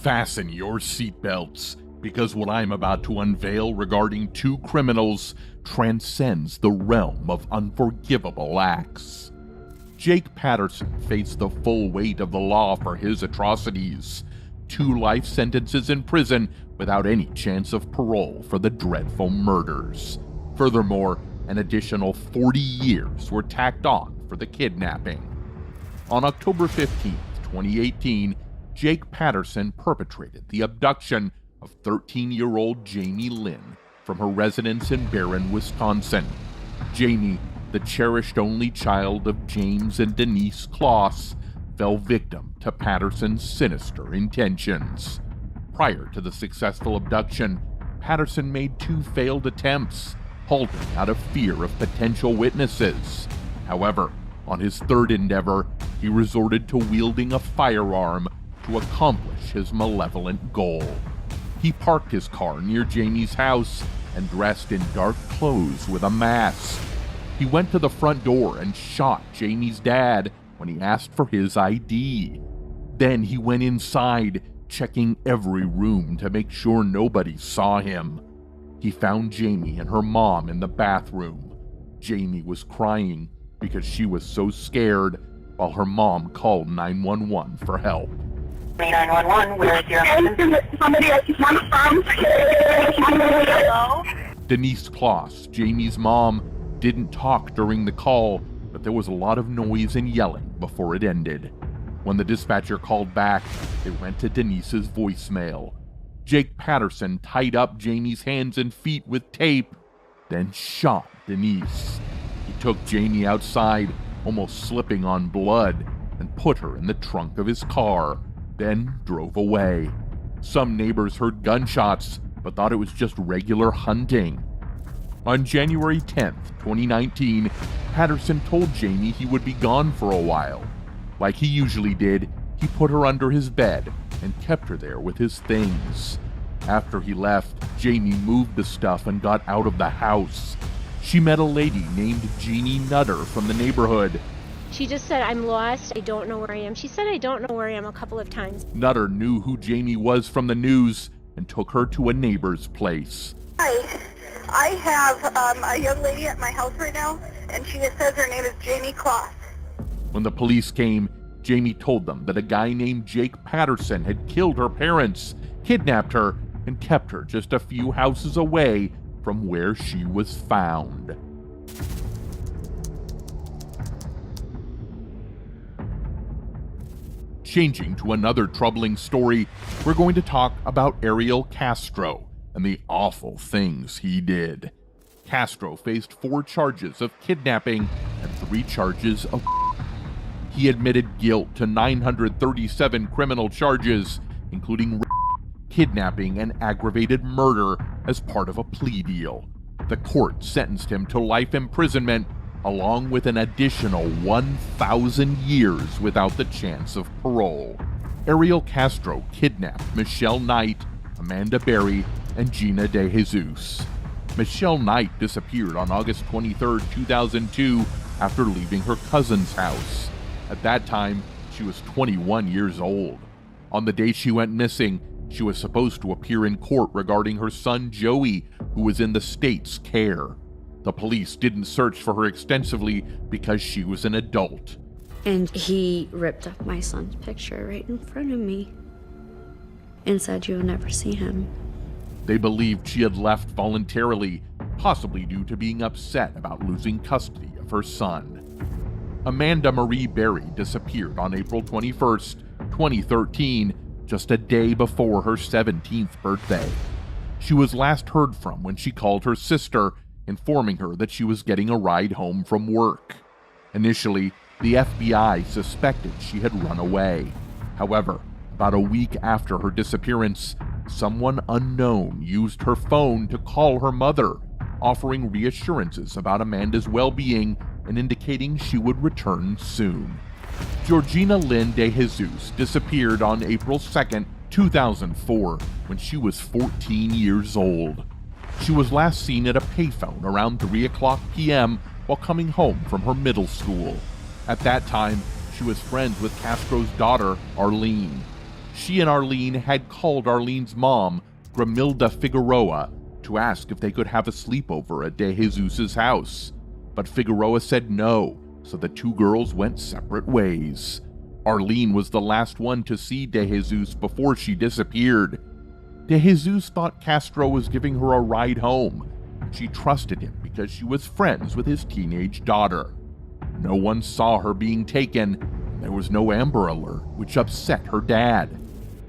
Fasten your seatbelts, because what I'm about to unveil regarding two criminals transcends the realm of unforgivable acts. Jake Patterson faced the full weight of the law for his atrocities. 2 life sentences in prison without any chance of parole for the dreadful murders. Furthermore, an additional 40 years were tacked on for the kidnapping. On October 15, 2018, Jake Patterson perpetrated the abduction of 13-year-old Jamie Lynn from her residence in Barron, Wisconsin. Jamie, the cherished only child of James and Denise Kloss, fell victim to Patterson's sinister intentions. Prior to the successful abduction, Patterson made 2 failed attempts, halting out of fear of potential witnesses. However, on his 3rd endeavor, he resorted to wielding a firearm to accomplish his malevolent goal. He parked his car near Jamie's house and dressed in dark clothes with a mask. He went to the front door and shot Jamie's dad when he asked for his ID. Then he went inside, checking every room to make sure nobody saw him. He found Jamie and her mom in the bathroom. Jamie was crying because she was so scared, while her mom called 911 for help. 911, where is your husband? Somebody I just want from. Hello? Denise Kloss, Jamie's mom, didn't talk during the call, but there was a lot of noise and yelling before it ended. When the dispatcher called back, they went to Denise's voicemail. Jake Patterson tied up Jamie's hands and feet with tape, then shot Denise. He took Jamie outside, almost slipping on blood, and put her in the trunk of his car, then drove away. Some neighbors heard gunshots, but thought it was just regular hunting. On January 10th, 2019, Patterson told Jamie he would be gone for a while. Like he usually did, he put her under his bed and kept her there with his things. After he left, Jamie moved the stuff and got out of the house. She met a lady named Jeannie Nutter from the neighborhood. She just said, "I'm lost. I don't know where I am." She said, "I don't know where I am" a couple of times. Nutter knew who Jamie was from the news and took her to a neighbor's place. Hi, I have a young lady at my house right now, and she just says her name is Jamie Kloss. When the police came, Jamie told them that a guy named Jake Patterson had killed her parents, kidnapped her, and kept her just a few houses away from where she was found. Changing to another troubling story, we're going to talk about Ariel Castro and the awful things he did. Castro faced 4 charges of kidnapping and 3 charges of He admitted guilt to 937 criminal charges, including kidnapping and aggravated murder as part of a plea deal. The court sentenced him to life imprisonment, along with an additional 1,000 years without the chance of parole. Ariel Castro kidnapped Michelle Knight, Amanda Berry, and Gina De Jesus. Michelle Knight disappeared on August 23, 2002, after leaving her cousin's house. At that time, she was 21 years old. On the day she went missing, she was supposed to appear in court regarding her son Joey, who was in the state's care. The police didn't search for her extensively because she was an adult. And he ripped up my son's picture right in front of me and said, "You'll never see him." They believed she had left voluntarily, possibly due to being upset about losing custody of her son. Amanda Marie Berry disappeared on April 21st, 2013, just a day before her 17th birthday. She was last heard from when she called her sister, informing her that she was getting a ride home from work. Initially, the FBI suspected she had run away. However, about a week after her disappearance, someone unknown used her phone to call her mother, offering reassurances about Amanda's well-being and indicating she would return soon. Georgina Lynn De Jesus disappeared on April 2nd, 2004, when she was 14 years old. She was last seen at a payphone around 3:00 p.m. while coming home from her middle school. At that time, she was friends with Castro's daughter, Arlene. She and Arlene had called Arlene's mom, Gramilda Figueroa, to ask if they could have a sleepover at De Jesus' house, but Figueroa said no, so the two girls went separate ways. Arlene was the last one to see De Jesus before she disappeared. De Jesus thought Castro was giving her a ride home. She trusted him because she was friends with his teenage daughter. No one saw her being taken, and there was no Amber Alert, which upset her dad.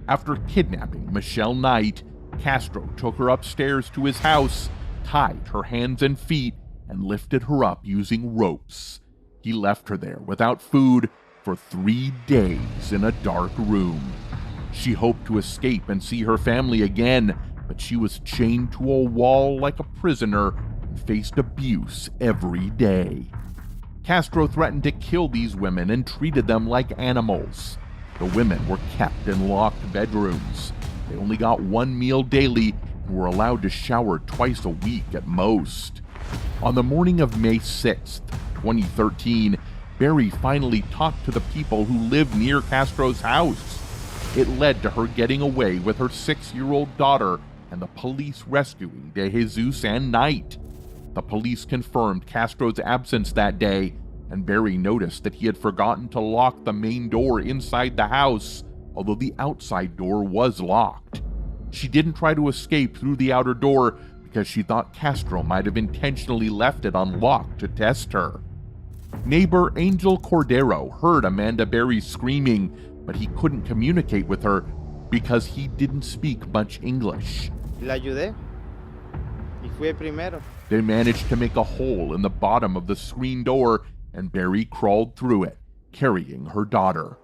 After kidnapping Michelle Knight, Castro took her upstairs to his house, tied her hands and feet, and lifted her up using ropes. He left her there without food for 3 days in a dark room. She hoped to escape and see her family again, but she was chained to a wall like a prisoner and faced abuse every day. Castro threatened to kill these women and treated them like animals. The women were kept in locked bedrooms. They only got 1 meal daily and were allowed to shower twice a week at most. On the morning of May 6th, 2013, Barry finally talked to the people who lived near Castro's house. It led to her getting away with her 6-year-old daughter and the police rescuing De Jesus and Knight. The police confirmed Castro's absence that day, and Barry noticed that he had forgotten to lock the main door inside the house, although the outside door was locked. She didn't try to escape through the outer door because she thought Castro might have intentionally left it unlocked to test her. Neighbor Angel Cordero heard Amanda Berry screaming, but he couldn't communicate with her because he didn't speak much English. La ayudé y fui primero. They managed to make a hole in the bottom of the screen door, and Barry crawled through it, carrying her daughter.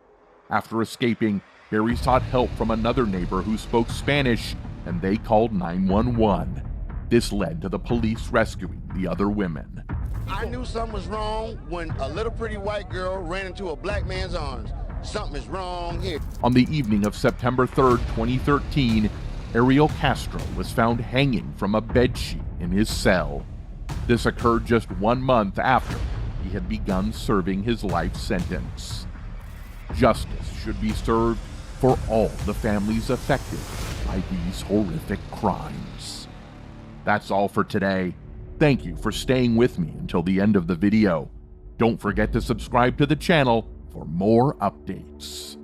After escaping, Barry sought help from another neighbor who spoke Spanish, and they called 911. This led to the police rescuing the other women. I knew something was wrong when a little pretty white girl ran into a black man's arms. Something is wrong here. On the evening of September 3rd, 2013, Ariel Castro was found hanging from a bedsheet in his cell. This occurred just 1 month after he had begun serving his life sentence. Justice should be served for all the families affected by these horrific crimes. That's all for today. Thank you for staying with me until the end of the video. Don't forget to subscribe to the channel for more updates.